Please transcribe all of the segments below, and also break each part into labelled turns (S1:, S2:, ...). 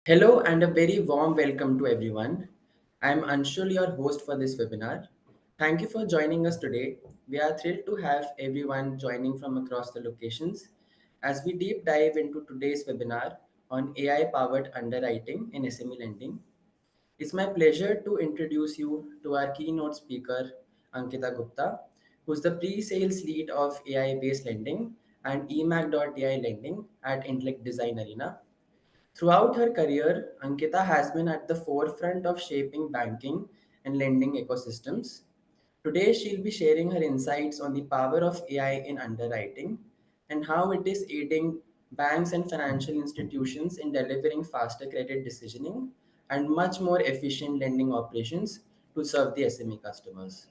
S1: Hello and a very warm welcome to everyone. I am Anshul, your host for this webinar. Thank you for joining us today. We are thrilled to have everyone joining from across the locations as we deep dive into today's webinar on AI powered underwriting in SME lending. It's my pleasure to introduce you to our keynote speaker, Ankita Gupta, who's the pre-sales lead of AI-based lending and eMACH.ai lending at Intellect Design Arena. Throughout her career, Ankita has been at the forefront of shaping banking and lending ecosystems. Today, she'll be sharing her insights on the power of AI in underwriting and how it is aiding banks and financial institutions in delivering faster credit decisioning and much more efficient lending operations to serve the SME customers.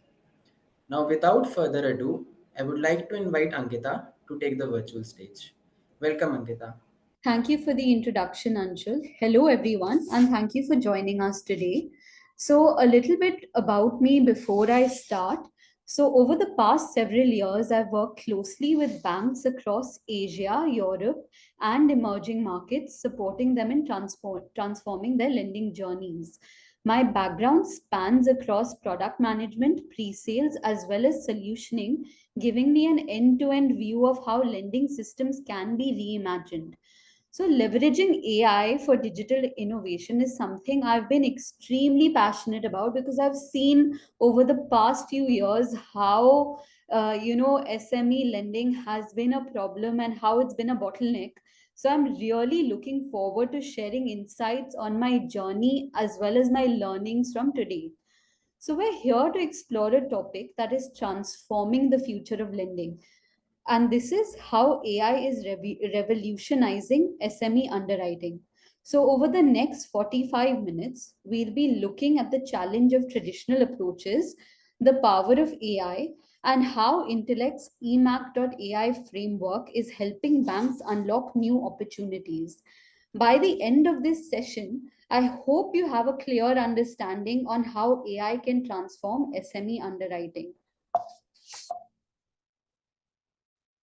S1: Now, without further ado, I would like to invite Ankita to take the virtual stage. Welcome, Ankita.
S2: Thank you for the introduction, Anshul. Hello, everyone, and thank you for joining us today. So, a little bit about me before I start. So, over the past several years, I've worked closely with banks across Asia, Europe, and emerging markets, supporting them in transforming their lending journeys. My background spans across product management, pre sales, as well as solutioning, giving me an end to end view of how lending systems can be reimagined. So, leveraging AI for digital innovation is something I've been extremely passionate about because I've seen over the past few years how SME lending has been a problem and how it's been a bottleneck. So, I'm really looking forward to sharing insights on my journey as well as my learnings from today. So, we're here to explore a topic that is transforming the future of lending, and this is how AI is revolutionizing SME underwriting. So, over the next 45 minutes, we'll be looking at the challenge of traditional approaches, the power of AI, and how Intellect's eMACH.ai framework is helping banks unlock new opportunities. By the end of this session, I hope you have a clear understanding on how AI can transform SME underwriting.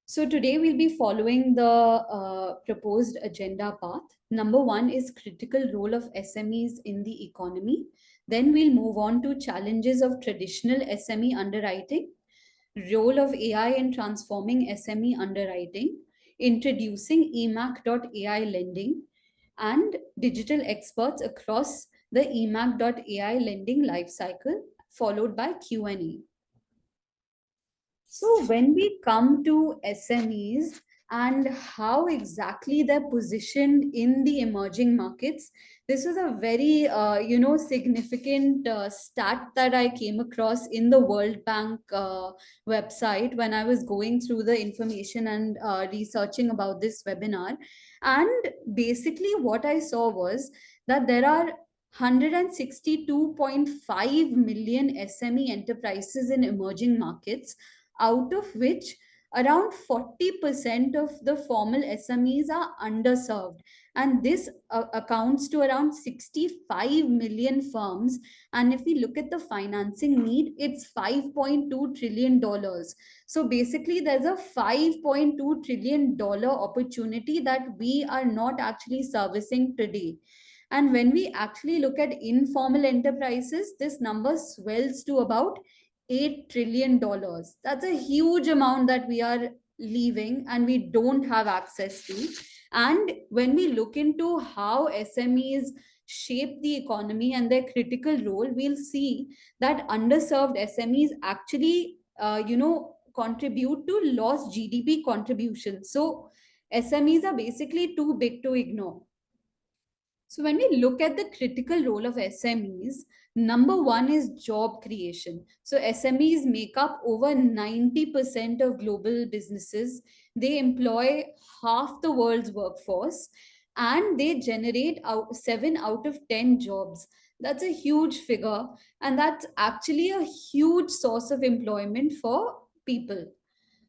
S2: So today we'll be following the proposed agenda path. Number one is critical role of SMEs in the economy. Then we'll move on to challenges of traditional SME underwriting, role of AI in transforming SME underwriting, introducing eMACH.ai lending, and digital experts across the eMACH.ai lending lifecycle, followed by Q&A. So when we come to SMEs and how exactly they're positioned in the emerging markets, this is a very significant stat that I came across in the World Bank website when I was going through the information and researching about this webinar. And basically, what I saw was that there are 162.5 million SME enterprises in emerging markets, out of which around 40% of the formal SMEs are underserved. And this accounts to around 65 million firms. And if we look at the financing need, it's $5.2 trillion. So basically, there's a $5.2 trillion opportunity that we are not actually servicing today. And when we actually look at informal enterprises, this number swells to about $8 trillion. That's a huge amount that we are leaving and we don't have access to. And when we look into how SMEs shape the economy and their critical role, we'll see that underserved SMEs actually, contribute to lost GDP contribution. So SMEs are basically too big to ignore. So when we look at the critical role of SMEs, number one is job creation. So SMEs make up over 90% of global businesses. They employ half the world's workforce and they generate 7 out of 10 jobs. That's a huge figure, and that's actually a huge source of employment for people.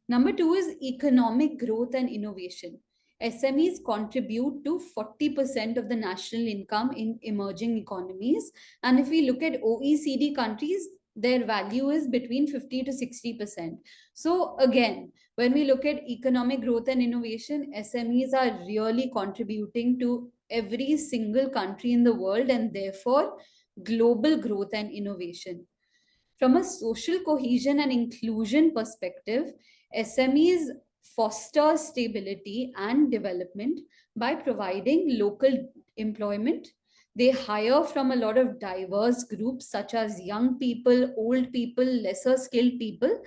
S2: Number two is economic growth and innovation. SMEs contribute to 40% of the national income in emerging economies. And if we look at OECD countries, their value is between 50 to 60%. So again, when we look at economic growth and innovation, SMEs are really contributing to every single country in the world, and therefore global growth and innovation. From a social cohesion and inclusion perspective, SMEs foster stability and development by providing local employment. They hire from a lot of diverse groups such as young people, old people, lesser skilled people,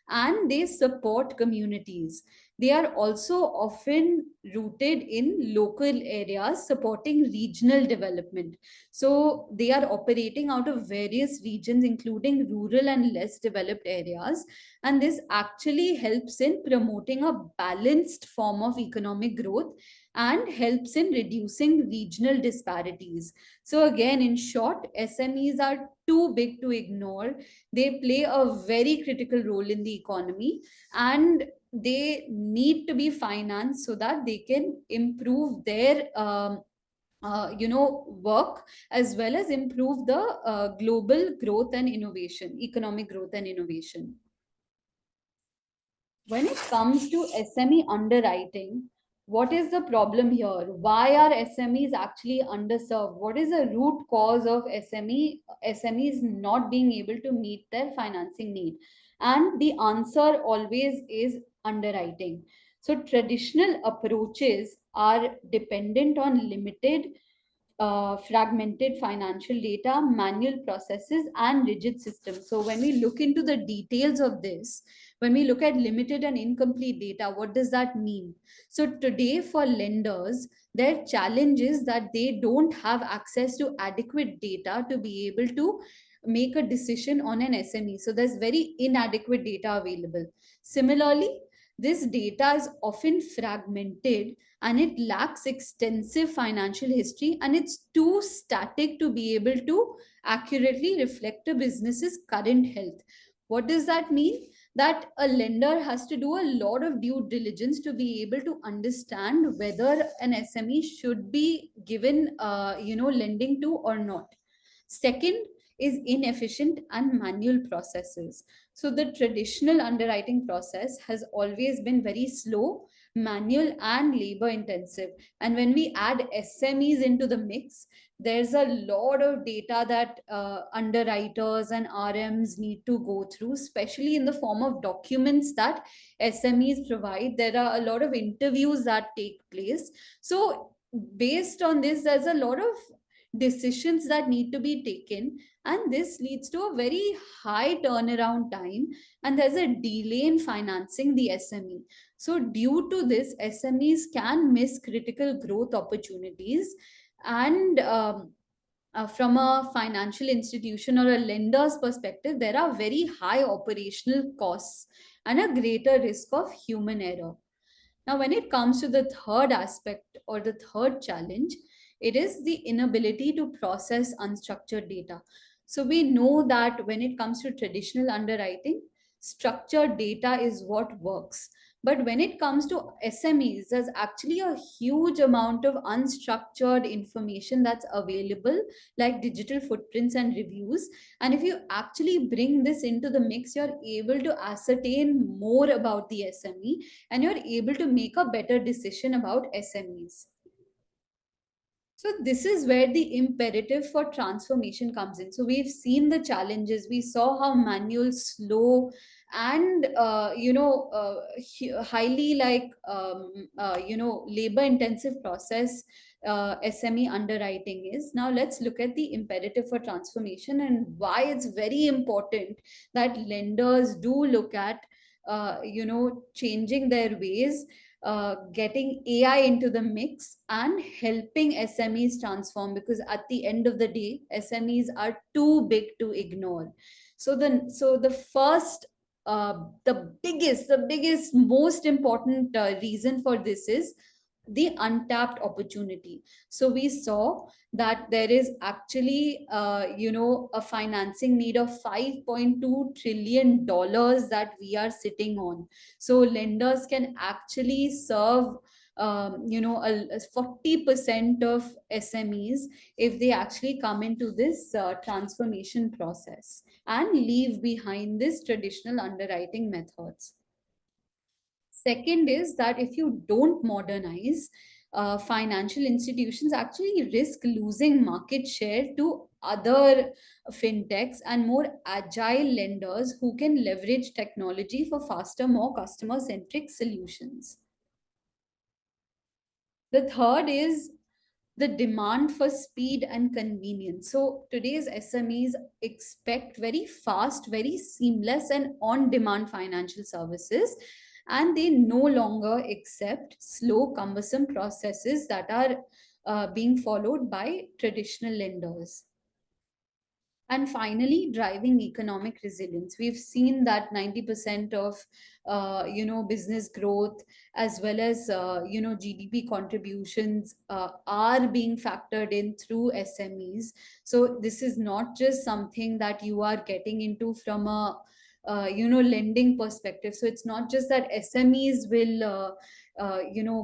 S2: and they support communities. They are also often rooted in local areas, supporting regional development. So they are operating out of various regions, including rural and less developed areas. And this actually helps in promoting a balanced form of economic growth and helps in reducing regional disparities. So, again, in short, SMEs are too big to ignore. They play a very critical role in the economy, and they need to be financed so that they can improve their work, as well as improve the global growth and innovation, economic growth and innovation. When it comes to SME underwriting, what is the problem here? Why are SMEs actually underserved? What is the root cause of SMEs not being able to meet their financing need? And the answer always is underwriting. So traditional approaches are dependent on limited fragmented financial data, manual processes, and rigid systems. So, when we look into the details of this, when we look at limited and incomplete data, what does that mean? So, today for lenders, their challenge is that they don't have access to adequate data to be able to make a decision on an SME. So, there's very inadequate data available. Similarly, this data is often fragmented and it lacks extensive financial history, and it's too static to be able to accurately reflect a business's current health. What does that mean? That a lender has to do a lot of due diligence to be able to understand whether an SME should be given lending to or not. Second is inefficient and manual processes. So the traditional underwriting process has always been very slow, manual, and labor intensive. And when we add SMEs into the mix, there's a lot of data that underwriters and RMs need to go through, especially in the form of documents that SMEs provide. There are a lot of interviews that take place. So, based on this, there's a lot of decisions that need to be taken, and this leads to a very high turnaround time, and there's a delay in financing the SME. So due to this, SMEs can miss critical growth opportunities, and from a financial institution or a lender's perspective, there are very high operational costs and a greater risk of human error. Now, when it comes to the third aspect or the third challenge, it is the inability to process unstructured data. So, we know that when it comes to traditional underwriting, structured data is what works. But when it comes to SMEs, there's actually a huge amount of unstructured information that's available, like digital footprints and reviews. And if you actually bring this into the mix, you're able to ascertain more about the SME, and you're able to make a better decision about SMEs. So this is where the imperative for transformation comes in. So we've seen the challenges. We saw how manual, slow, and highly labor intensive process SME underwriting is. Now let's look at the imperative for transformation and why it's very important that lenders do look at changing their ways, getting AI into the mix and helping SMEs transform, because at the end of the day, SMEs are too big to ignore. So the first, the biggest, most important reason for this is the untapped opportunity. So we saw that there is actually a financing need of $5.2 trillion that we are sitting on. So lenders can actually serve a 40% of SMEs, if they actually come into this transformation process and leave behind this traditional underwriting methods. Second is that if you don't modernize, financial institutions actually risk losing market share to other fintechs and more agile lenders who can leverage technology for faster, more customer centric solutions. The third is the demand for speed and convenience. So today's SMEs expect very fast, very seamless, and on demand financial services. And they no longer accept slow, cumbersome processes that are being followed by traditional lenders. And finally, driving economic resilience. We've seen that 90% of business growth, as well as GDP contributions, are being factored in through SMEs. So this is not just something that you are getting into from a lending perspective. So it's not just that SMEs will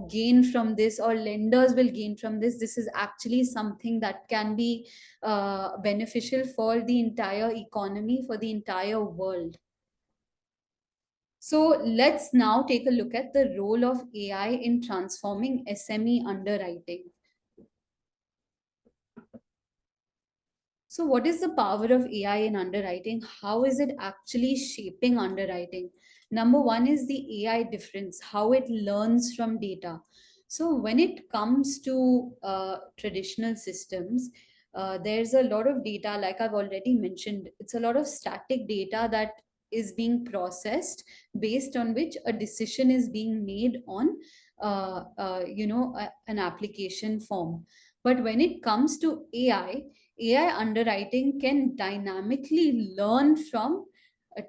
S2: gain from this, or lenders will gain from this. This is actually something that can be beneficial for the entire economy, for the entire world. So let's now take a look at the role of AI in transforming SME underwriting. So, what is the power of AI in underwriting? How is it actually shaping underwriting? Number one is the AI difference, how it learns from data. So, when it comes to traditional systems, there's a lot of data, like I've already mentioned, it's a lot of static data that is being processed, based on which a decision is being made on an application form. But when it comes to AI underwriting can dynamically learn from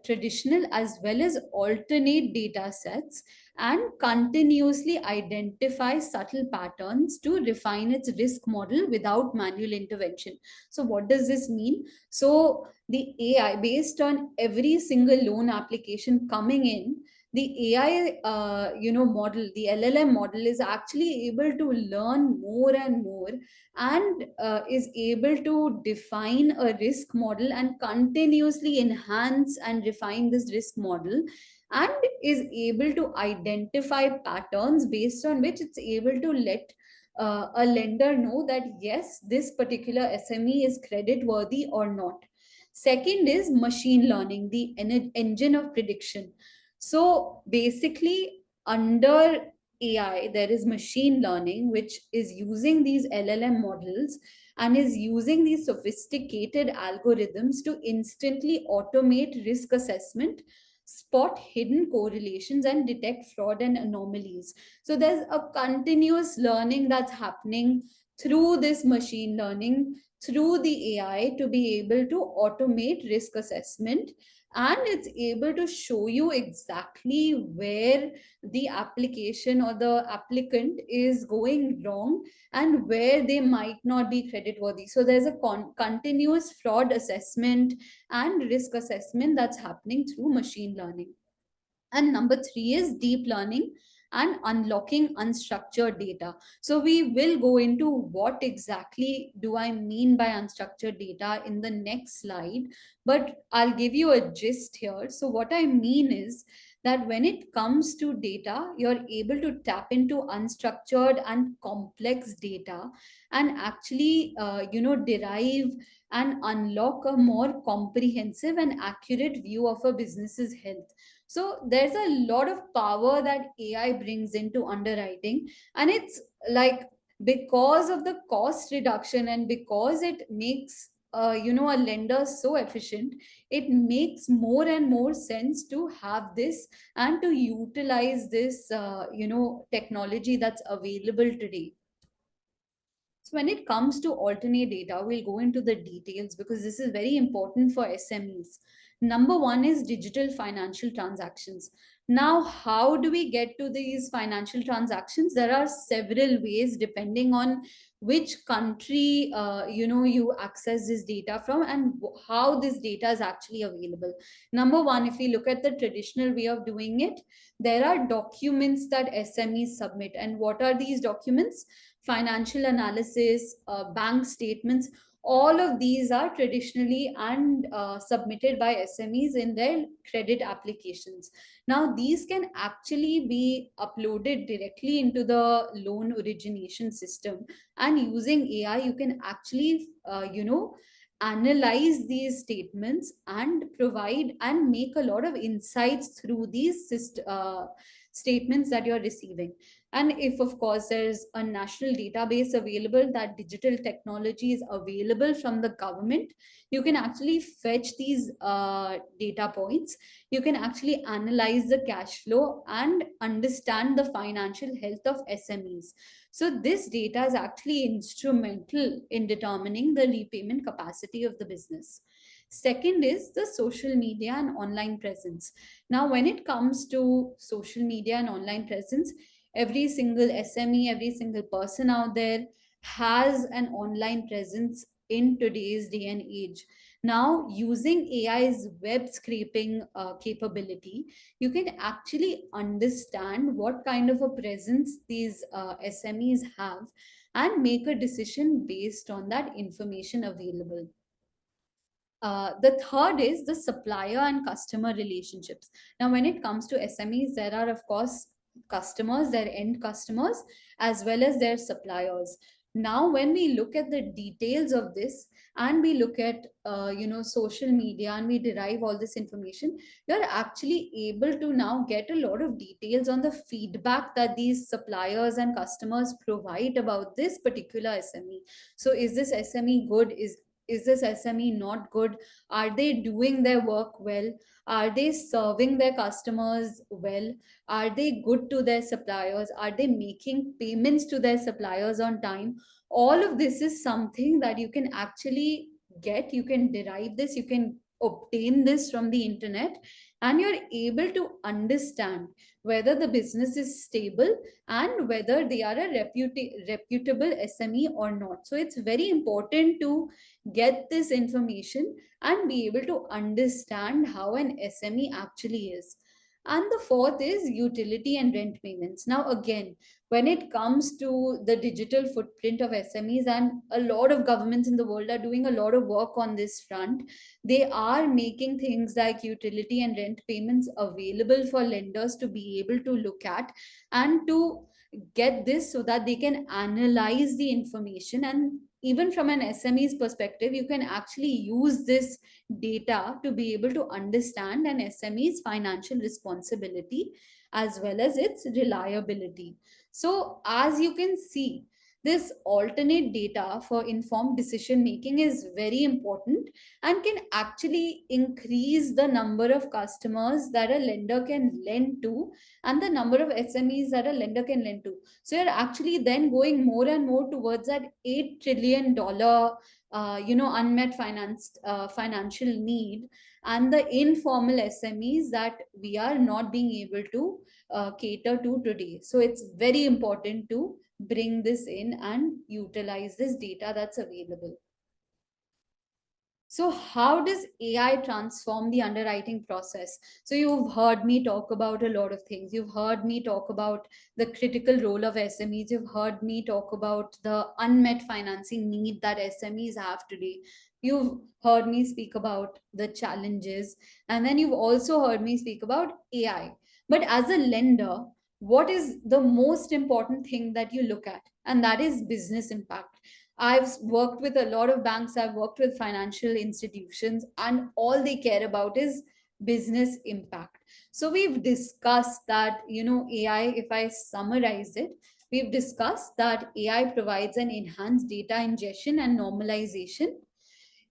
S2: traditional as well as alternate data sets, and continuously identify subtle patterns to refine its risk model without manual intervention. So, what does this mean? So, the AI, based on every single loan application coming in, the AI model, the LLM model, is actually able to learn more and more, and is able to define a risk model and continuously enhance and refine this risk model, and is able to identify patterns based on which it's able to let a lender know that yes, this particular SME is credit worthy or not. Second is machine learning, the engine of prediction. So basically, under AI, there is machine learning, which is using these LLM models and is using these sophisticated algorithms to instantly automate risk assessment, spot hidden correlations, and detect fraud and anomalies. So there's a continuous learning that's happening through this machine learning, through the AI, to be able to automate risk assessment, and it's able to show you exactly where the application or the applicant is going wrong, and where they might not be credit worthy. So there's a continuous fraud assessment and risk assessment that's happening through machine learning. And number three is deep learning and unlocking unstructured data. So we will go into what exactly do I mean by unstructured data in the next slide, but I'll give you a gist here. So what I mean is that when it comes to data, you're able to tap into unstructured and complex data, and actually derive and unlock a more comprehensive and accurate view of a business's health. So there's a lot of power that AI brings into underwriting, and it's like, because of the cost reduction and because it makes a lender so efficient, it makes more and more sense to have this and to utilize this technology that's available today. So when it comes to alternate data, we'll go into the details because this is very important for SMEs. Number one is digital financial transactions. Now, how do we get to these financial transactions? There are several ways depending on which country you access this data from, and how this data is actually available. Number one, if we look at the traditional way of doing it, there are documents that SMEs submit. And what are these documents? Financial analysis, bank statements. All of these are traditionally and submitted by SMEs in their credit applications. Now, these can actually be uploaded directly into the loan origination system, and using AI, you can actually, analyze these statements and provide and make a lot of insights through these statements that you're receiving. And if, of course, there's a national database available, that digital technology is available from the government, you can actually fetch these data points. You can actually analyze the cash flow and understand the financial health of SMEs. So this data is actually instrumental in determining the repayment capacity of the business. Second is the social media and online presence. Now, when it comes to social media and online presence, every single SME, every single person out there has an online presence in today's day and age. Now, using AI's web scraping capability, you can actually understand what kind of a presence these SMEs have and make a decision based on that information available. The third is the supplier and customer relationships. Now, when it comes to SMEs, there are, of course, customers, their end customers, as well as their suppliers. Now, when we look at the details of this, and we look at social media, and we derive all this information, you're actually able to now get a lot of details on the feedback that these suppliers and customers provide about this particular SME. So, is this SME good? Is this SME not good? Are they doing their work well? Are they serving their customers well? Are they good to their suppliers? Are they making payments to their suppliers on time? All of this is something that you can actually get. You can derive this, you can obtain this from the internet, and you're able to understand whether the business is stable and whether they are a reputable SME or not. So it's very important to get this information and be able to understand how an SME actually is. And the fourth is utility and rent payments. Now, again, when it comes to the digital footprint of SMEs, and a lot of governments in the world are doing a lot of work on this front, they are making things like utility and rent payments available for lenders to be able to look at and to get this, so that they can analyze the information. And even from an SME's perspective, you can actually use this data to be able to understand an SME's financial responsibility as well as its reliability. So, as you can see, this alternate data for informed decision making is very important and can actually increase the number of customers that a lender can lend to, and the number of SMEs that a lender can lend to. So you're actually then going more and more towards that $8 trillion unmet financial need, and the informal SMEs that we are not being able to cater to today. So it's very important to bring this in and utilize this data that's available. So, how does AI transform the underwriting process? So, you've heard me talk about a lot of things. You've heard me talk about the critical role of SMEs. You've heard me talk about the unmet financing need that SMEs have today. You've heard me speak about the challenges. And then you've also heard me speak about AI. But as a lender, what is the most important thing that you look at? And that is business impact. I've worked with a lot of banks, I've worked with financial institutions, and all they care about is business impact. So we've discussed that, AI, if I summarize it, we've discussed that AI provides an enhanced data ingestion and normalization.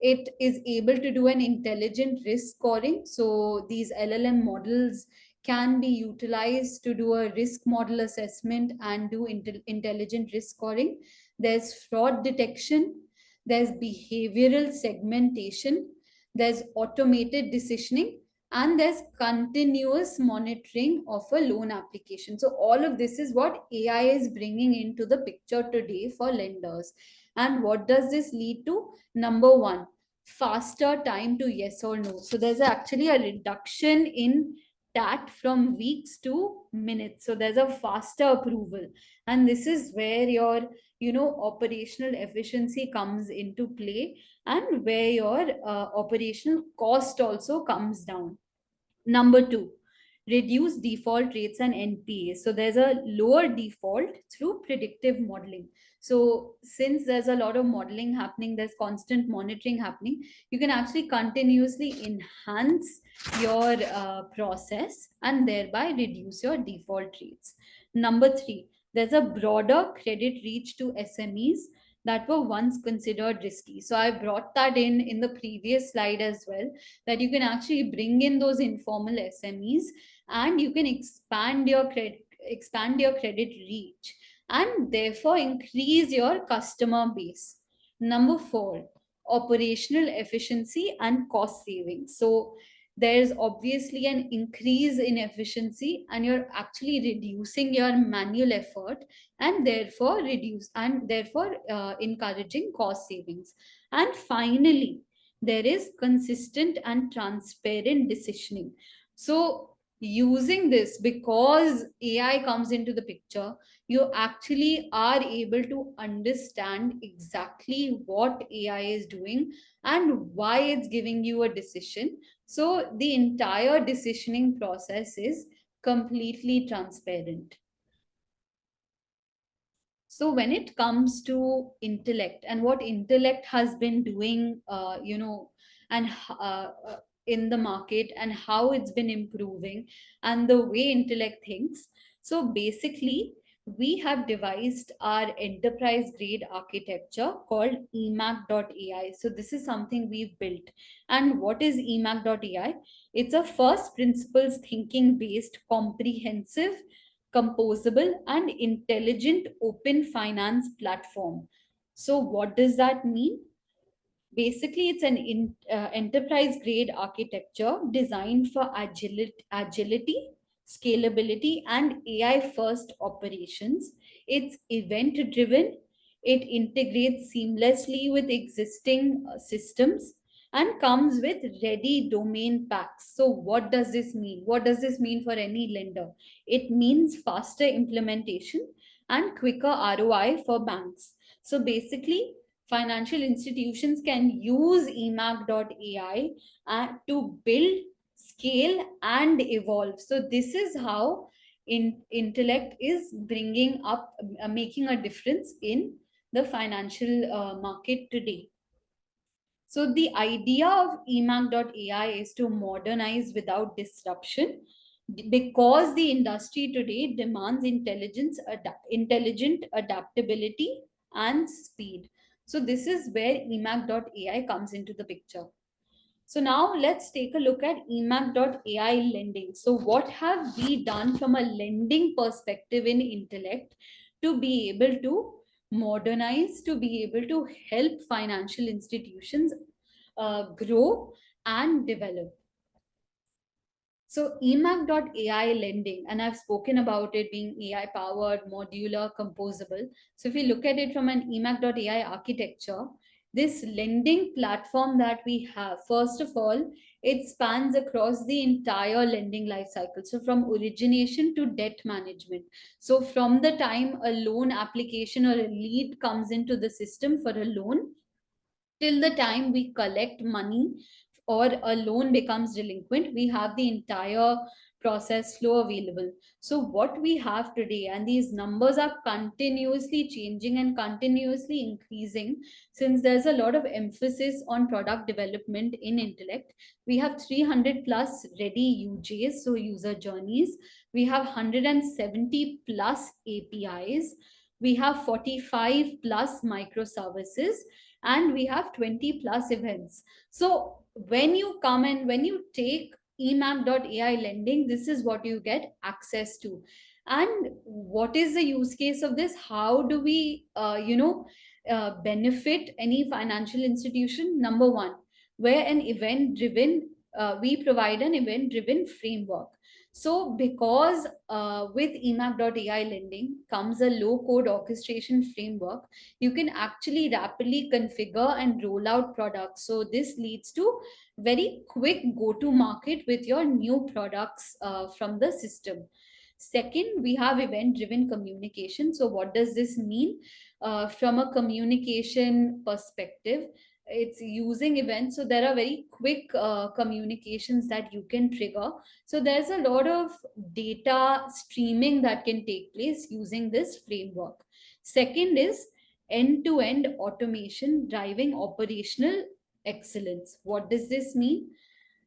S2: It is able to do an intelligent risk scoring. So these LLM models can be utilized to do a risk model assessment and do intelligent risk scoring. There's fraud detection, there's behavioral segmentation, there's automated decisioning, and there's continuous monitoring of a loan application. So all of this is what AI is bringing into the picture today for lenders. And what does this lead to? Number one, faster time to yes or no. So there's actually a reduction in that from weeks to minutes. So there's a faster approval. And this is where your, operational efficiency comes into play, and where your operational cost also comes down. Number two, reduce default rates and NPA. So there's a lower default through predictive modeling. So since there's a lot of modeling happening, there's constant monitoring happening, you can actually continuously enhance your process and thereby reduce your default rates. Number three, there's a broader credit reach to SMEs that were once considered risky. So I brought that in the previous slide as well, that you can actually bring in those informal SMEs, and you can expand your credit reach, and therefore increase your customer base. Number four, operational efficiency and cost savings. So there's obviously an increase in efficiency, and you're actually reducing your manual effort, and therefore encouraging cost savings. And finally, there is consistent and transparent decisioning. So using this, because AI comes into the picture, you actually are able to understand exactly what AI is doing and why it's giving you a decision. So the entire decisioning process is completely transparent. So when it comes to Intellect and what Intellect has been doing, and in the market, and how it's been improving, and the way Intellect thinks. So basically, we have devised our enterprise grade architecture called eMACH.ai. So this is something we've built. And what is eMACH.ai? It's a first principles thinking based, comprehensive, composable, and intelligent open finance platform. So what does that mean? Basically, it's an enterprise grade architecture designed for agility, scalability, and AI first operations. It's event driven, it integrates seamlessly with existing systems, and comes with ready domain packs. So what does this mean? What does this mean for any lender? It means faster implementation and quicker ROI for banks. So basically, financial institutions can use eMACH.ai to build, scale, and evolve. So this is how Intellect is bringing up, making a difference in the financial market today. So the idea of eMACH.ai is to modernize without disruption, because the industry today demands intelligent adaptability and speed. So this is where eMACH.ai comes into the picture. So now let's take a look at eMACH.ai lending. So what have we done from a lending perspective in Intellect to be able to modernize, to be able to help financial institutions grow and develop? So eMACH.ai lending, and I've spoken about it being AI powered, modular, composable. So if we look at it from an eMACH.ai architecture, this lending platform that we have, first of all, it spans across the entire lending life cycle. So from origination to debt management. So from the time a loan application or a lead comes into the system for a loan, till the time we collect money or a loan becomes delinquent, we have the entire process flow available. So what we have today, and these numbers are continuously changing and continuously increasing, since there's a lot of emphasis on product development in Intellect. We have 300 plus ready UJs, so user journeys. We have 170 plus APIs. We have 45 plus microservices, and we have 20 plus events. So when you come and when you take eMACH.ai lending, this is what you get access to. And what is the use case of this? How do we benefit any financial institution? Number one, where an event driven we provide an event driven framework. So, because with eMACH.ai lending comes a low code orchestration framework, you can actually rapidly configure and roll out products. So, this leads to very quick go to market with your new products from the system. Second, we have event driven communication. So, what does this mean? From a communication perspective, it's using events, so there are very quick communications that you can trigger. So there's a lot of data streaming that can take place using this framework. Second is end to end automation driving operational excellence. What does this mean?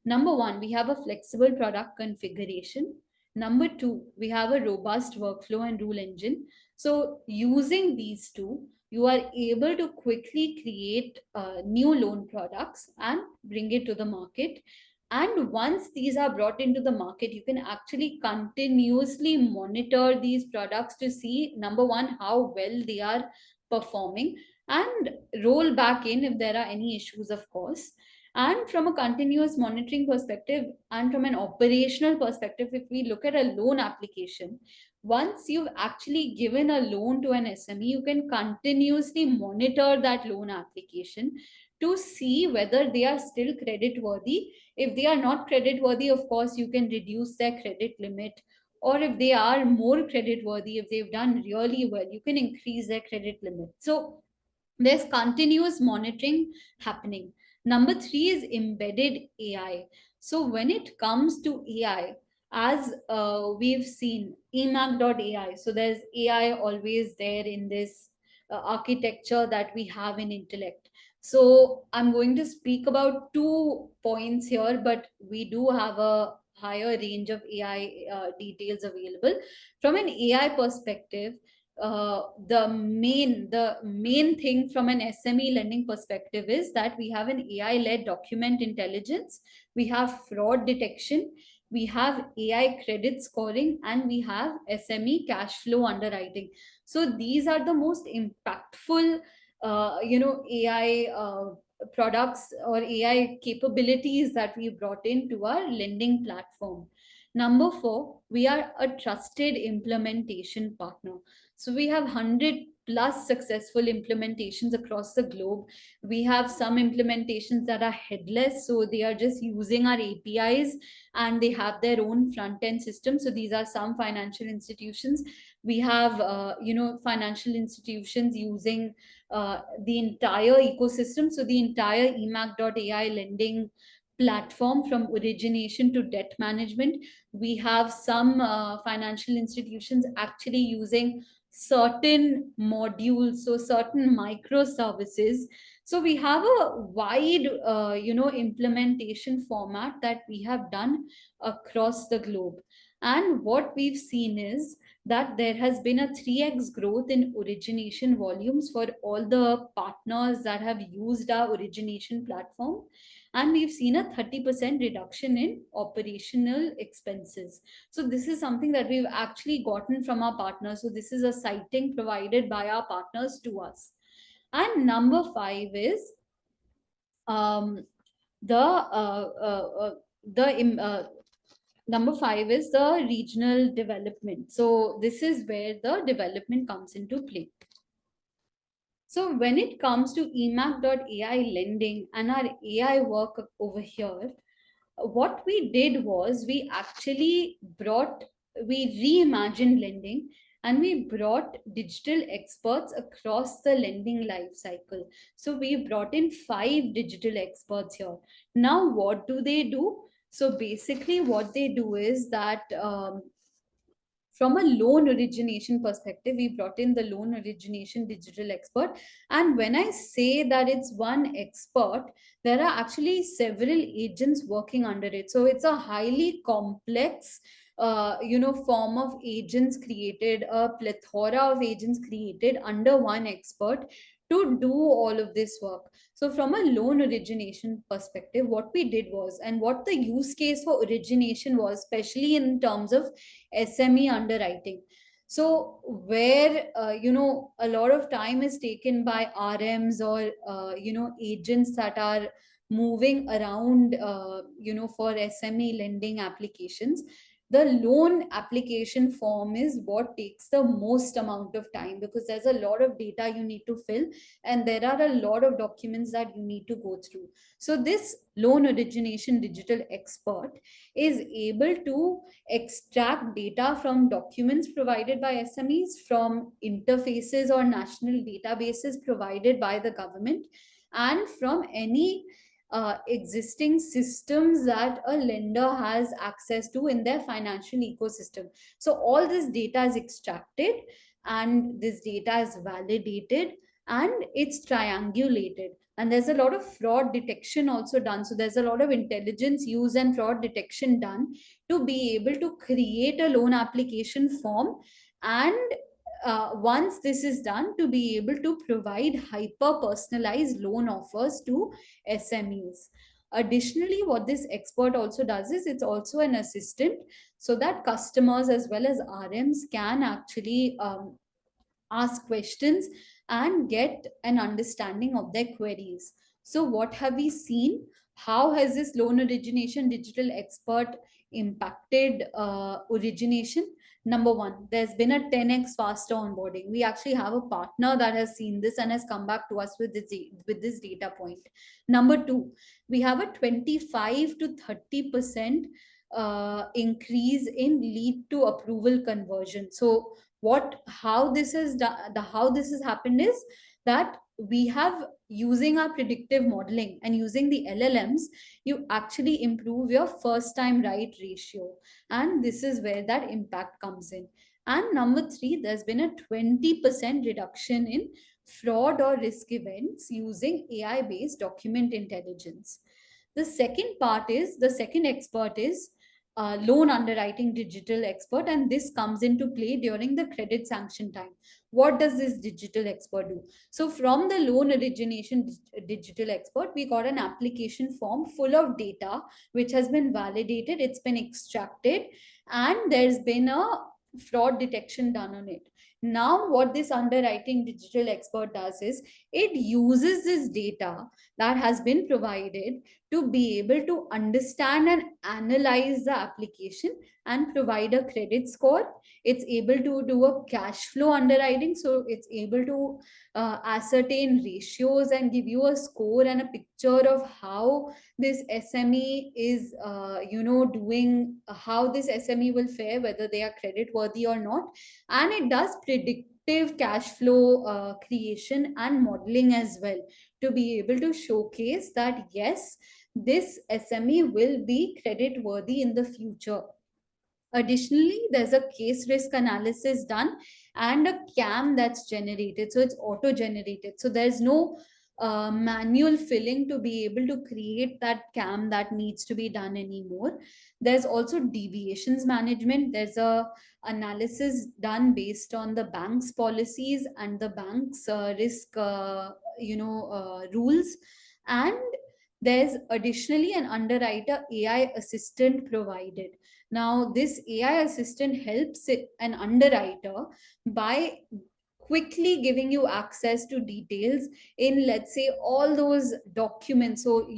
S2: Number one, we have a flexible product configuration. Number two, we have a robust workflow and rule engine. So, using these two, you are able to quickly create new loan products and bring it to the market. And once these are brought into the market, you can actually continuously monitor these products to see, number one, how well they are performing, and roll back in if there are any issues, of course. And from a continuous monitoring perspective and from an operational perspective, if we look at a loan application, once you've actually given a loan to an SME, you can continuously monitor that loan application to see whether they are still credit worthy. If they are not credit worthy, of course, you can reduce their credit limit. Or if they are more credit worthy, if they've done really well, you can increase their credit limit. So there's continuous monitoring happening. Number three is embedded AI. So when it comes to AI, as we've seen eMACH.ai, so there's AI always there in this architecture that we have in Intellect. So I'm going to speak about 2 points here, but we do have a higher range of AI details available. From an AI perspective, the main thing from an SME lending perspective is that we have an AI led document intelligence, we have fraud detection, we have AI credit scoring, and we have SME cash flow underwriting. So these are the most impactful, AI products or AI capabilities that we brought into our lending platform. Number four, we are a trusted implementation partner. So we have 100 plus successful implementations across the globe. We have some implementations that are headless, so they are just using our APIs and they have their own front end system. So these are some financial institutions. We have, financial institutions using the entire ecosystem. So the entire eMACH.ai lending platform from origination to debt management. We have some financial institutions actually using certain modules, so certain microservices. So we have a wide implementation format that we have done across the globe. And what we've seen is that there has been a 3x growth in origination volumes for all the partners that have used our origination platform, and we've seen a 30% reduction in operational expenses. So this is something that we've actually gotten from our partners. So this is a citing provided by our partners to us. And number five is um, the the number five is the regional development. So this is where the development comes into play. So when it comes to eMACH.ai lending and our AI work over here, what we did was we actually we reimagined lending, and we brought digital experts across the lending life cycle. So we brought in 5 digital experts here. Now what do? So basically what they do is that from a loan origination perspective, we brought in the loan origination digital expert. And when I say that it's one expert, there are actually several agents working under it. So it's a highly complex form of agents created, a plethora of agents created under one expert to do all of this work. So from a loan origination perspective, what we did was, and what the use case for origination was, especially in terms of SME underwriting. So where a lot of time is taken by RMs or agents that are moving around, for SME lending applications, the loan application form is what takes the most amount of time, because there's a lot of data you need to fill and there are a lot of documents that you need to go through. So this loan origination digital expert is able to extract data from documents provided by SMEs, from interfaces or national databases provided by the government, and from any existing systems that a lender has access to in their financial ecosystem. So all this data is extracted, and this data is validated, and it's triangulated, and there's a lot of fraud detection also done. So there's a lot of intelligence use and fraud detection done to be able to create a loan application form, and once this is done, to be able to provide hyper personalized loan offers to SMEs. Additionally, what this expert also does is it's also an assistant, so that customers as well as RMs can actually ask questions and get an understanding of their queries. So, what have we seen? How has this loan origination digital expert impacted origination? Number one, there's been a 10x faster onboarding. We actually have a partner that has seen this and has come back to us with this data point. Number two, we have a 25 to 30% increase in lead to approval conversion. So what how this is the how this has happened is that we have, using our predictive modeling and using the LLMs, you actually improve your first time right ratio, and this is where that impact comes in. And number three, there's been a 20% reduction in fraud or risk events using AI based document intelligence. The second expert is loan underwriting digital expert, and this comes into play during the credit sanction time. What does this digital expert do? So from the loan origination digital expert, we got an application form full of data which has been validated, it's been extracted, and there's been a fraud detection done on it. Now what this underwriting digital expert does is it uses this data that has been provided to be able to understand and analyze the application and provide a credit score. It's able to do a cash flow underwriting, so it's able to ascertain ratios and give you a score and a picture of how this SME is doing, how this SME will fare, whether they are credit worthy or not. And it does predictive cash flow creation and modeling as well, to be able to showcase that yes, this SME will be credit worthy in the future. Additionally, there's a case risk analysis done and a CAM that's generated. So it's auto generated. So there's no manual filling to be able to create that CAM that needs to be done anymore. There's also deviations management. There's a analysis done based on the bank's policies and the bank's risk rules. And there's additionally an underwriter AI assistant provided. Now, this AI assistant helps an underwriter by quickly giving you access to details in, let's say, all those documents. So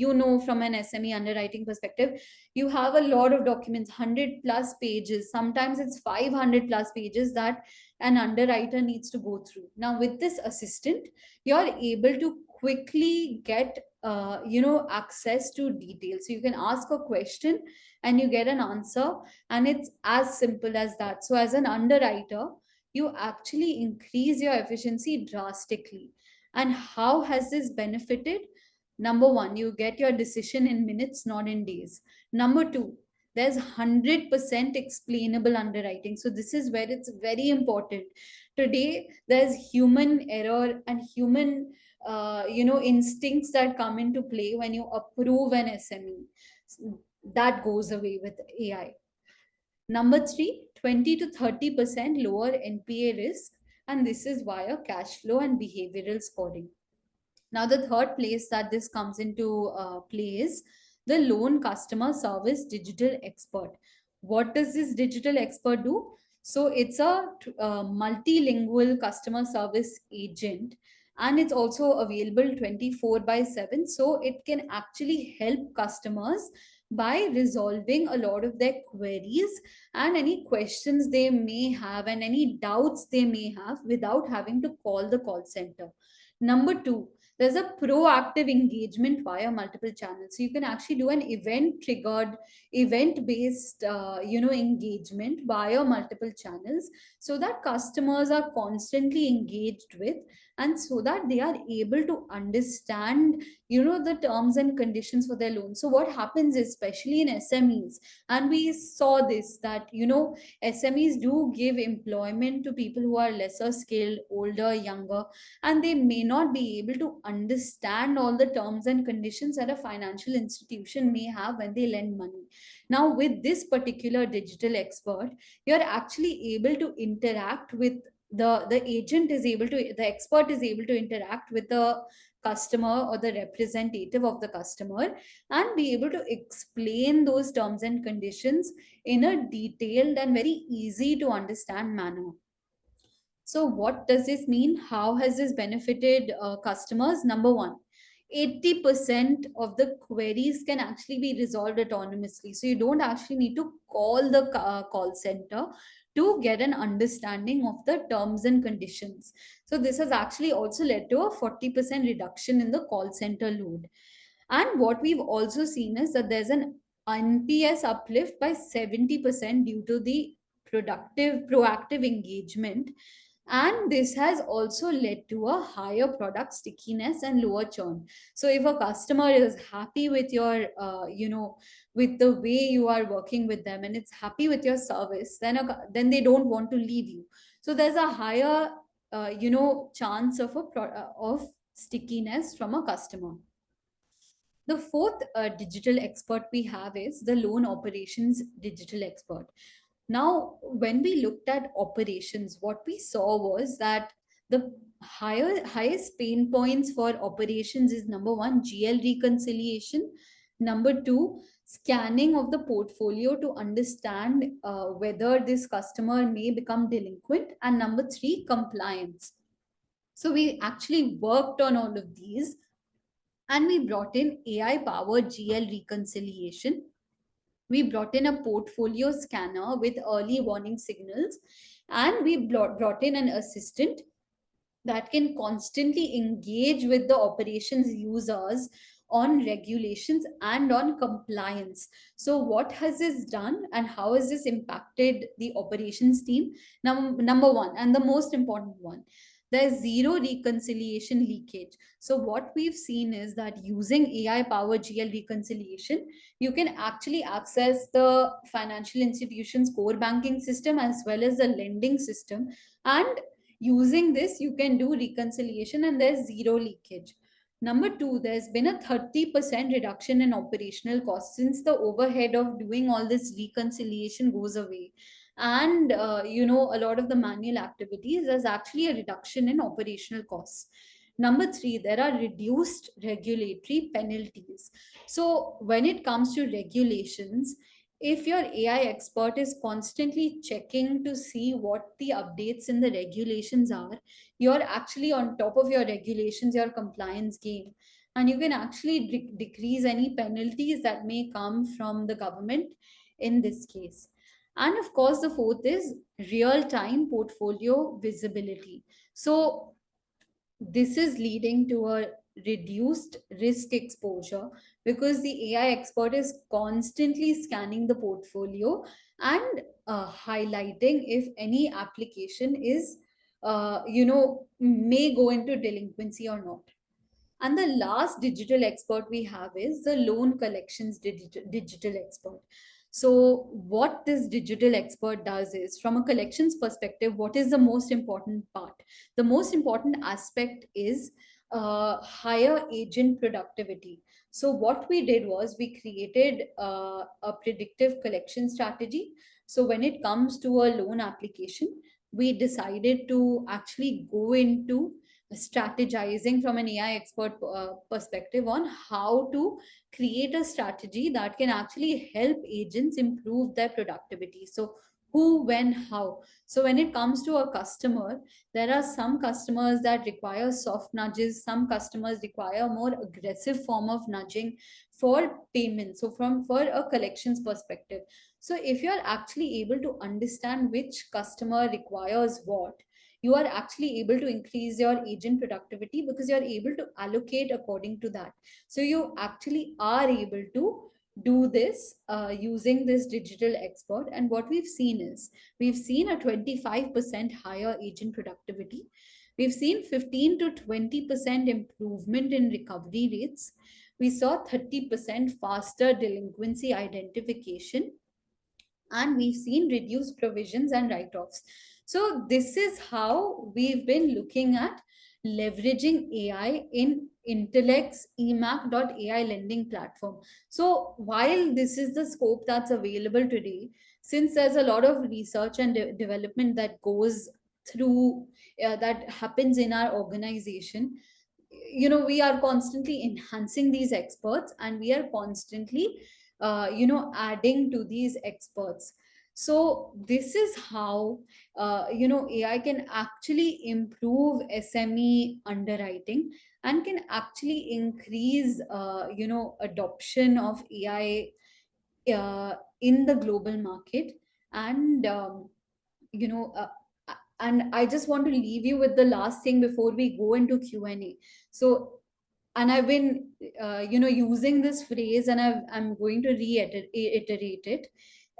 S2: from an SME underwriting perspective, you have a lot of documents, 100 plus pages, sometimes it's 500 plus pages that an underwriter needs to go through. Now with this assistant, you're able to quickly get access to details. So you can ask a question and you get an answer, and it's as simple as that. So as an underwriter, you actually increase your efficiency drastically. And how has this benefited? Number one, you get your decision in minutes, not in days. Number two, there's 100% explainable underwriting. So this is where it's very important. Today there's human error and human instincts that come into play when you approve an SME. That goes away with AI. Number three, 20 to 30% lower NPA risk, and this is via cash flow and behavioral scoring. Now, the third place that this comes into play is the loan customer service digital expert. What does this digital expert do? So, it's a multilingual customer service agent, and it's also available 24 by 7, so it can actually help customers by resolving a lot of their queries and any questions they may have and any doubts they may have without having to call the call center. Number 2, there's a proactive engagement via multiple channels, so you can actually do an event triggered, event based engagement via multiple channels, so that customers are constantly engaged with, and so that they are able to understand the terms and conditions for their loan. So what happens is, especially in SMEs, and we saw this, that SMEs do give employment to people who are lesser skilled, older, younger, and they may not be able to understand all the terms and conditions that a financial institution may have when they lend money. Now with this particular digital expert, you're actually able to interact with the agent is able to the expert is able to interact with the customer or the representative of the customer, and be able to explain those terms and conditions in a detailed and very easy to understand manner. So, what does this mean? How has this benefited customers? Number one, 80% of the queries can actually be resolved autonomously. So, you don't actually need to call the call center to get an understanding of the terms and conditions. So, this has actually also led to a 40% reduction in the call center load. And what we've also seen is that there's an NPS uplift by 70% due to the proactive engagement, and this has also led to a higher product stickiness and lower churn. So if a customer is happy with your with the way you are working with them, and it's happy with your service, then then they don't want to leave you. So there's a higher chance of of stickiness from a customer. The fourth digital expert we have is the loan operations digital expert. Now, when we looked at operations, what we saw was that the highest pain points for operations is: number one, GL reconciliation; number two, scanning of the portfolio to understand whether this customer may become delinquent; and number three, compliance. So we actually worked on all of these, and we brought in AI powered GL reconciliation. We brought in a portfolio scanner with early warning signals, and we brought in an assistant that can constantly engage with the operations users on regulations and on compliance. So what has this done and how has this impacted the operations team? Number one, and the most important one, there's zero reconciliation leakage. So what we've seen is that using AI powered GL reconciliation, you can actually access the financial institution's core banking system as well as the lending system, and using this you can do reconciliation and there's zero leakage. Number two, there's been a 30% reduction in operational costs, since the overhead of doing all this reconciliation goes away, and a lot of the manual activities, there's actually a reduction in operational costs. Number three, there are reduced regulatory penalties. So when it comes to regulations, if your AI expert is constantly checking to see what the updates in the regulations are, you're actually on top of your regulations, your compliance game, and you can actually decrease any penalties that may come from the government in this case. And of course, the fourth is real time portfolio visibility. So this is leading to a reduced risk exposure, because the AI expert is constantly scanning the portfolio and highlighting if any application is, may go into delinquency or not. And the last digital expert we have is the loan collections digital expert. So, what this digital expert does is, from a collections perspective, what is the most important part? The most important aspect is higher agent productivity. So, what we did was we created a predictive collection strategy. So, when it comes to a loan application, we decided to actually go into strategizing from an AI expert perspective on how to create a strategy that can actually help agents improve their productivity. So, who, when, how. So when it comes to a customer, there are some customers that require soft nudges, some customers require more aggressive form of nudging for payment, so from for a collections perspective. So if you are actually able to understand which customer requires what, you are actually able to increase your agent productivity because you are able to allocate according to that. So you actually are able to do this using this digital expert. And what we've seen is, we've seen a 25% higher agent productivity. We've seen 15 to 20% improvement in recovery rates. We saw 30% faster delinquency identification, and we've seen reduced provisions and write-offs. So this is how we've been looking at leveraging AI in Intellect's eMACH.ai lending platform. So while this is the scope that's available today, since there's a lot of research and development that goes through, that happens in our organization, we are constantly enhancing these experts, and we are constantly adding to these experts. So this is how AI can actually improve SME underwriting, and can actually increase adoption of AI in the global market. And you know uh, and I just want to leave you with the last thing before we go into Q&A. So, and I've been using this phrase, and I'm going to reiterate it.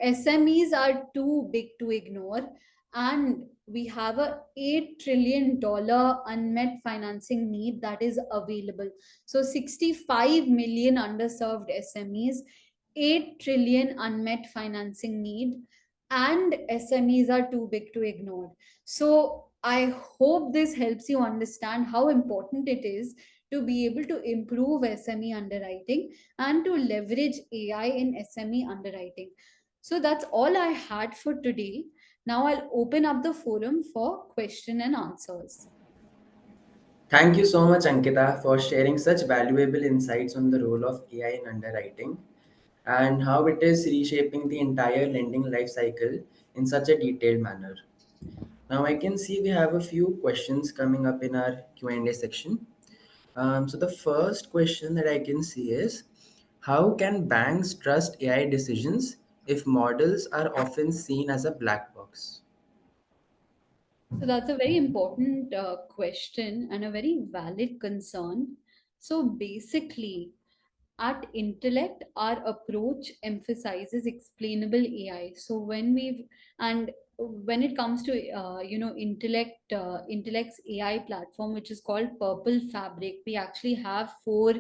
S2: SMEs are too big to ignore, and we have a $8 trillion unmet financing need that is available. So 65 million underserved SMEs, 8 trillion unmet financing need, and SMEs are too big to ignore. So I hope this helps you understand how important it is to be able to improve SME underwriting and to leverage AI in SME underwriting. So that's all I had for today. Now I'll open up the forum for question and answers.
S1: Thank you so much, Ankita, for sharing such valuable insights on the role of AI in underwriting and how it is reshaping the entire lending life cycle in such a detailed manner. Now, I can see we have a few questions coming up in our Q&A section. So the first question that I can see is, how can banks trust AI decisions if models are often seen as a black box?
S2: So that's a very important question and a very valid concern. So basically, at Intellect, our approach emphasizes explainable AI. So when it comes to Intellect's AI platform, which is called Purple Fabric, we actually have four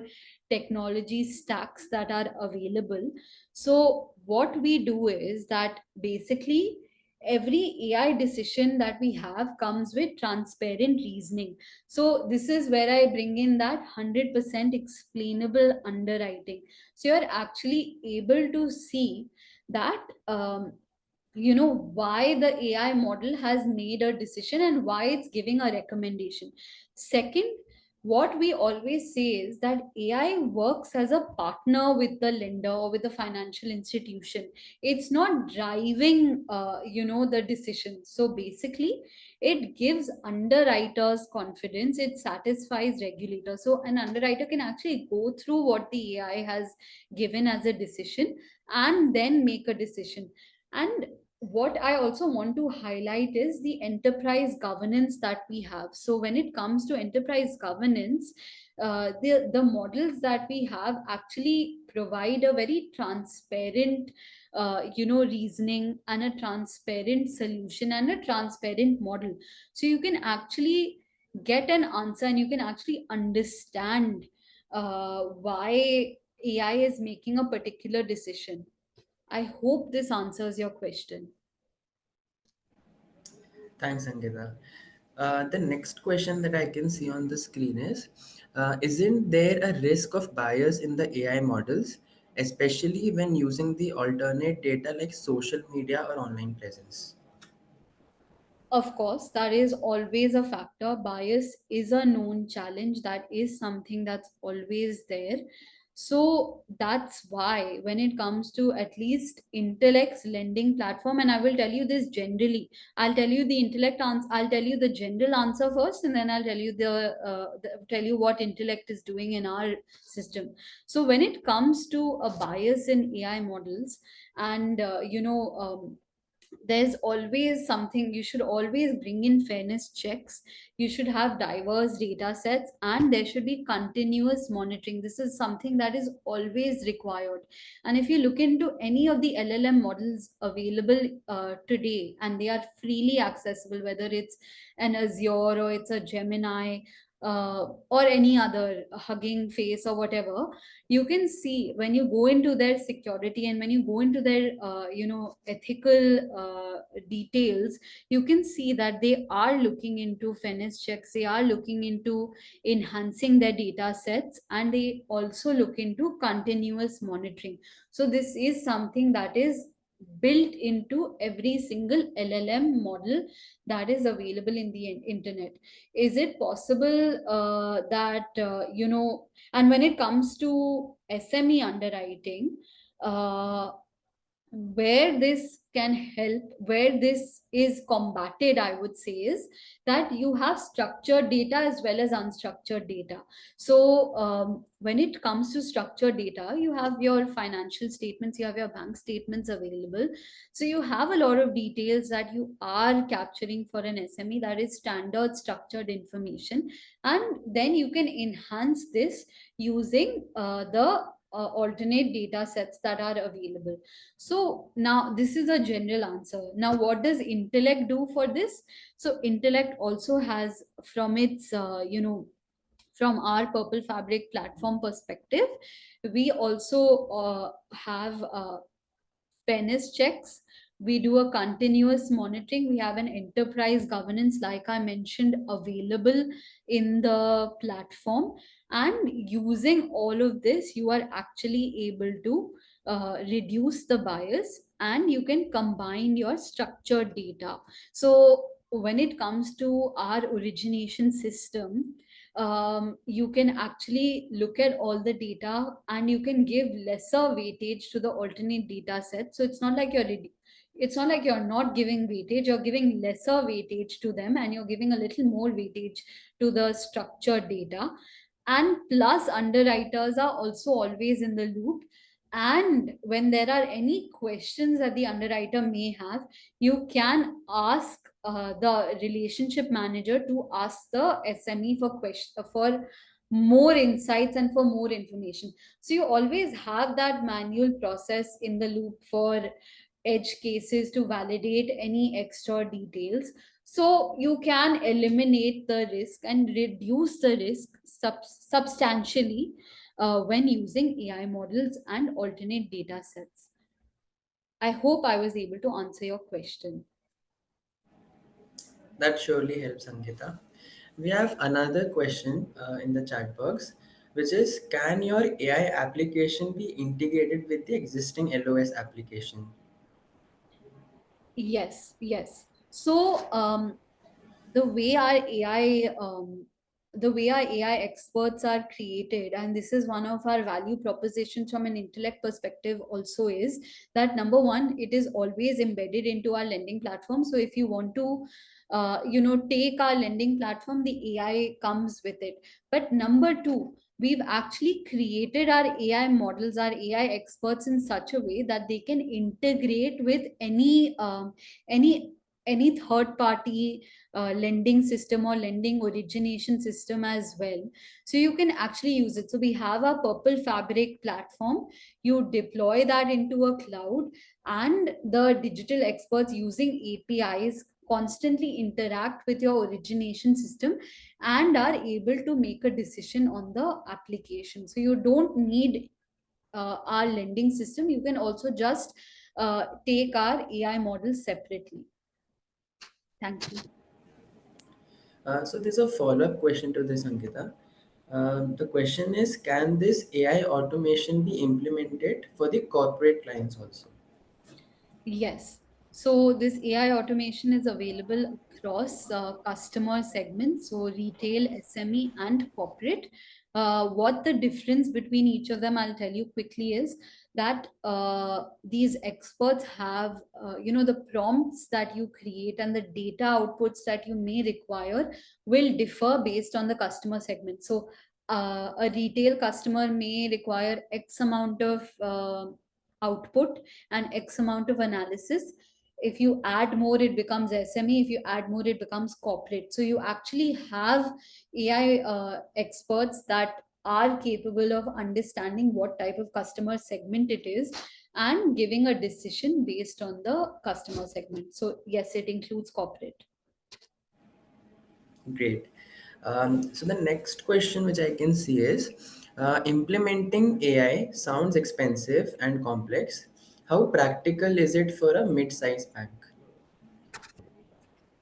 S2: technology stacks that are available. So what we do is that basically every AI decision that we have comes with transparent reasoning. So this is where I bring in that 100% explainable underwriting. So you're actually able to see that why the AI model has made a decision and why it's giving a recommendation. Second, what we always say is that AI works as a partner with the lender or with the financial institution. It's not driving the decision. So basically, it gives underwriters confidence, it satisfies regulators. So an underwriter can actually go through what the AI has given as a decision and then make a decision. And what I also want to highlight is the enterprise governance that we have. So when it comes to enterprise governance, the models that we have actually provide a very transparent reasoning and a transparent solution and a transparent model. So you can actually get an answer and you can actually understand why AI is making a particular decision. I hope this answers your question.
S1: Thanks, Ankita. The next question that I can see on the screen is, isn't there a risk of bias in the AI models, especially when using the alternate data like social media or online presence?
S2: Of course, that is always a factor. Bias is a known challenge. That is something that's always there. So that's why when it comes to at least Intellect's lending platform, and I will tell you this generally, I'll tell you the Intellect answer, I'll tell you the general answer first, and then I'll tell you tell you what Intellect is doing in our system. So when it comes to a bias in AI models, and there's always something, you should always bring in fairness checks, you should have diverse data sets, and there should be continuous monitoring. This is something that is always required. And if you look into any of the LLM models available today, and they are freely accessible, whether it's an Azure or it's a Gemini, or any other Hugging Face or whatever, you can see when you go into their security and when you go into their ethical details, you can see that they are looking into fairness checks, they are looking into enhancing their data sets, and they also look into continuous monitoring. So this is something that is built into every single LLM model that is available in the internet. Is it possible that and when it comes to SME underwriting, uh, where this can help, where this is combated, I would say, is that you have structured data as well as unstructured data. So when it comes to structured data, you have your financial statements, you have your bank statements available. So you have a lot of details that you are capturing for an SME, that is standard structured information. And then you can enhance this using the alternate data sets that are available. So now this is a general answer. Now, what does Intellect do for this? So Intellect also has, from its from our Purple Fabric platform perspective, we also have fairness checks. We do a continuous monitoring. We have an enterprise governance, like I mentioned, available in the platform. And using all of this, you are actually able to reduce the bias, and you can combine your structured data. So when it comes to our origination system, you can actually look at all the data and you can give lesser weightage to the alternate data set. So it's not like you're not giving weightage, you're giving lesser weightage to them, and you're giving a little more weightage to the structured data. And plus, underwriters are also always in the loop. And when there are any questions that the underwriter may have, you can ask the relationship manager to ask the SME for for more insights and for more information. So you always have that manual process in the loop for edge cases to validate any extra details. So you can eliminate the risk and reduce the risk substantially when using AI models and alternate data sets. I hope I was able to answer your question.
S1: That surely helps, Ankita. We have another question in the chat box, which is, can your AI application be integrated with the existing LOS application?
S2: Yes, yes. So the way our AI, the way our AI experts are created, and this is one of our value propositions from an Intellect perspective also, is that number one, it is always embedded into our lending platform. So if you want to take our lending platform, the AI comes with it. But number two, we've actually created our AI models, our AI experts, in such a way that they can integrate with any any third party lending system or lending origination system as well. So you can actually use it. So we have a Purple Fabric platform. You deploy that into a cloud, and the digital experts using APIs constantly interact with your origination system and are able to make a decision on the application. So you don't need our lending system. You can also just take our AI models separately. Thank you.
S1: So there's a follow-up question to this, Ankita. The question is, can this AI automation be implemented for the corporate clients also?
S2: Yes. So this AI automation is available across customer segments, so retail, SME, and corporate. What the difference between each of them, I'll tell you quickly, is that these experts have, the prompts that you create and the data outputs that you may require will differ based on the customer segment. So, a retail customer may require X amount of output and X amount of analysis. If you add more, it becomes SME. If you add more, it becomes corporate. So you actually have AI experts that are capable of understanding what type of customer segment it is and giving a decision based on the customer segment. So yes, it includes corporate.
S1: Great. So the next question which I can see is, implementing AI sounds expensive and complex. How practical is it for a mid-sized bank?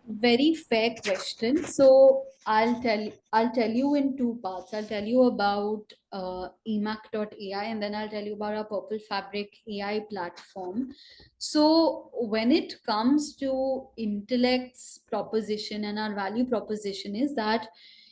S2: Very fair question. So I'll tell you in two parts. I'll tell you about eMACH.ai, and then I'll tell you about our Purple Fabric AI platform. So when it comes to Intellect's proposition, and our value proposition is that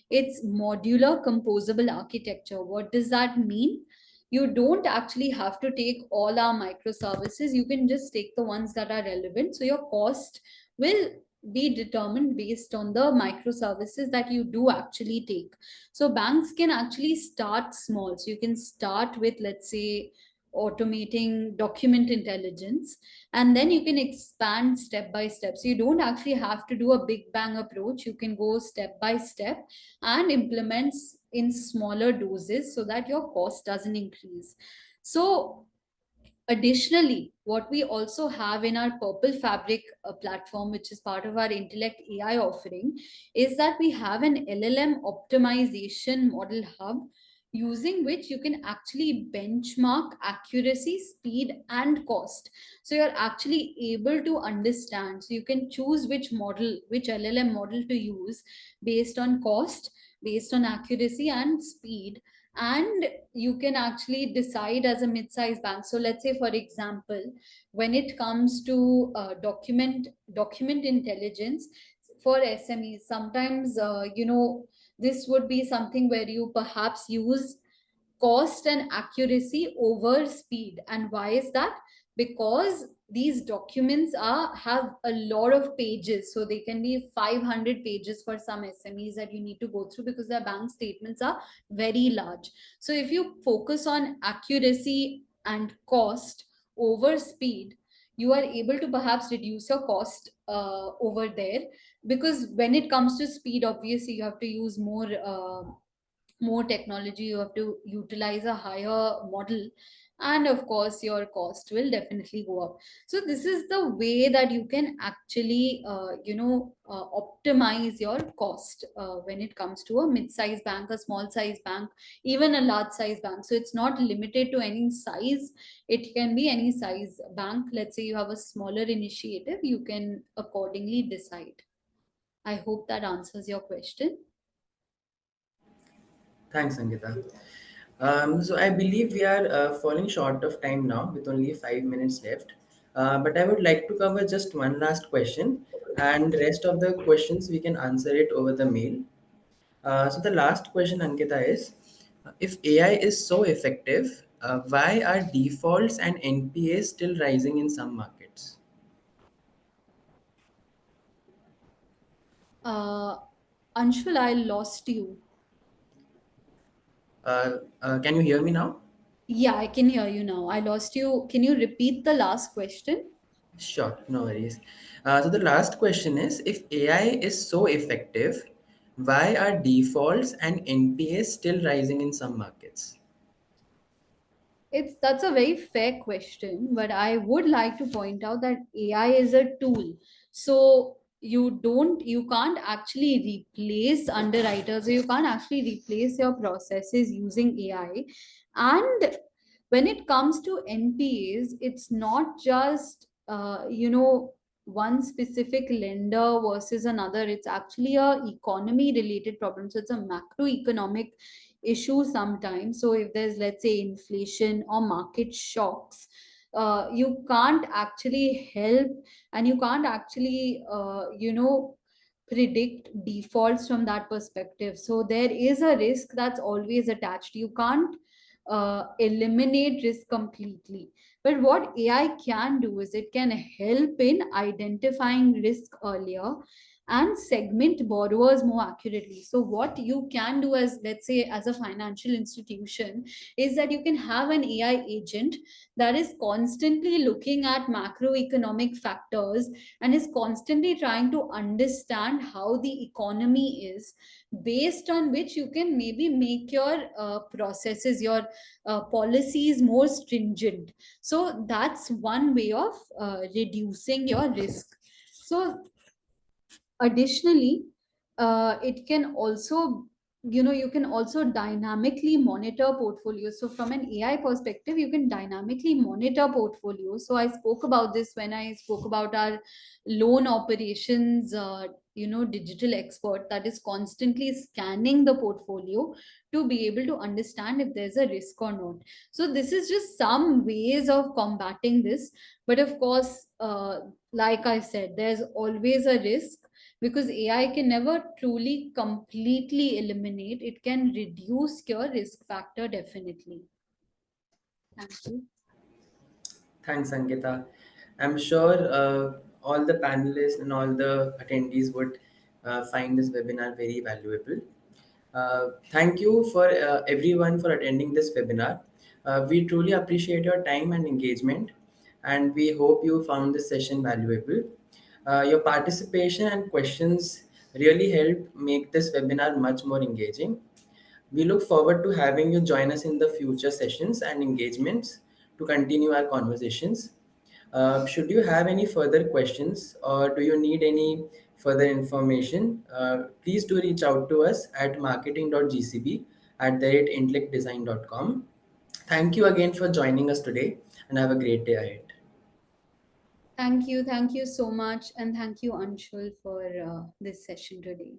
S2: it's modular composable architecture. What does that mean? You don't actually have to take all our microservices. You can just take the ones that are relevant. So your cost will be determined based on the microservices that you do actually take. So banks can actually start small. So you can start with, let's say, automating document intelligence, and then you can expand step by step. So you don't actually have to do a big bang approach. You can go step by step and implement in smaller doses so that your cost doesn't increase. So additionally, what we also have in our Purple Fabric platform, which is part of our Intellect AI offering, is that we have an LLM optimization model hub using which you can actually benchmark accuracy, speed, and cost. So you're actually able to understand. So you can choose which model, which LLM model to use based on cost, based on accuracy, and speed. And you can actually decide as a mid-sized bank. So let's say, for example, when it comes to document intelligence for SMEs, sometimes this would be something where you perhaps use cost and accuracy over speed. And why is that? Because these documents have a lot of pages, so they can be 500 pages for some SMEs that you need to go through because their bank statements are very large. So if you focus on accuracy and cost over speed, you are able to perhaps reduce your cost over there, because when it comes to speed, obviously you have to use more technology, you have to utilize a higher model, and of course your cost will definitely go up. So this is the way that you can actually optimize your cost when it comes to a mid-sized bank, a small size bank, even a large size bank. So it's not limited to any size, it can be any size bank. Let's say you have a smaller initiative, you can accordingly decide. I hope that answers your question.
S1: Thanks, Ankita. So I believe we are falling short of time now with only 5 minutes left. But I would like to cover just one last question, and the rest of the questions we can answer it over the mail. So the last question, Ankita, is, if AI is so effective, why are defaults and NPAs still rising in some markets?
S2: uh, Anshul, I lost you.
S1: Can you hear me now?
S2: Yeah, I can hear you now. I lost you. Can you repeat the last question?
S1: Sure, no worries. So the last question is, if AI is so effective, why are defaults and NPAs still rising in some markets?
S2: That's a very fair question, but I would like to point out that AI is a tool. So you can't actually replace underwriters, or you can't actually replace your processes using AI. And when it comes to NPAs, it's not just one specific lender versus another. It's actually a economy related problem. So it's a macroeconomic issue sometimes. So if there's, let's say, inflation or market shocks, you can't actually help, and you can't actually predict defaults from that perspective. So there is a risk that's always attached. You can't eliminate risk completely. But what AI can do is it can help in identifying risk earlier and segment borrowers more accurately. So what you can do as, let's say, as a financial institution, is that you can have an AI agent that is constantly looking at macroeconomic factors and is constantly trying to understand how the economy is, based on which you can maybe make your processes, your policies more stringent. So that's one way of reducing your risk. So additionally, it can also, you can also dynamically monitor portfolios. So from an AI perspective, you can dynamically monitor portfolios. So I spoke about this when I spoke about our loan operations digital expert that is constantly scanning the portfolio to be able to understand if there's a risk or not. So this is just some ways of combating this. But of course, like I said, there's always a risk, because AI can never truly completely eliminate. It can reduce your risk factor definitely. Thank you.
S1: Thanks, Ankita. I'm sure all the panelists and all the attendees would find this webinar very valuable. Thank you for everyone for attending this webinar. We truly appreciate your time and engagement, and we hope you found this session valuable. Your participation and questions really help make this webinar much more engaging. We look forward to having you join us in the future sessions and engagements to continue our conversations. Should you have any further questions or do you need any further information, please do reach out to us at marketing.gcb@intellectdesign.com. Thank you again for joining us today and have a great day ahead.
S2: Thank you. Thank you so much. And thank you, Anshul, for this session today.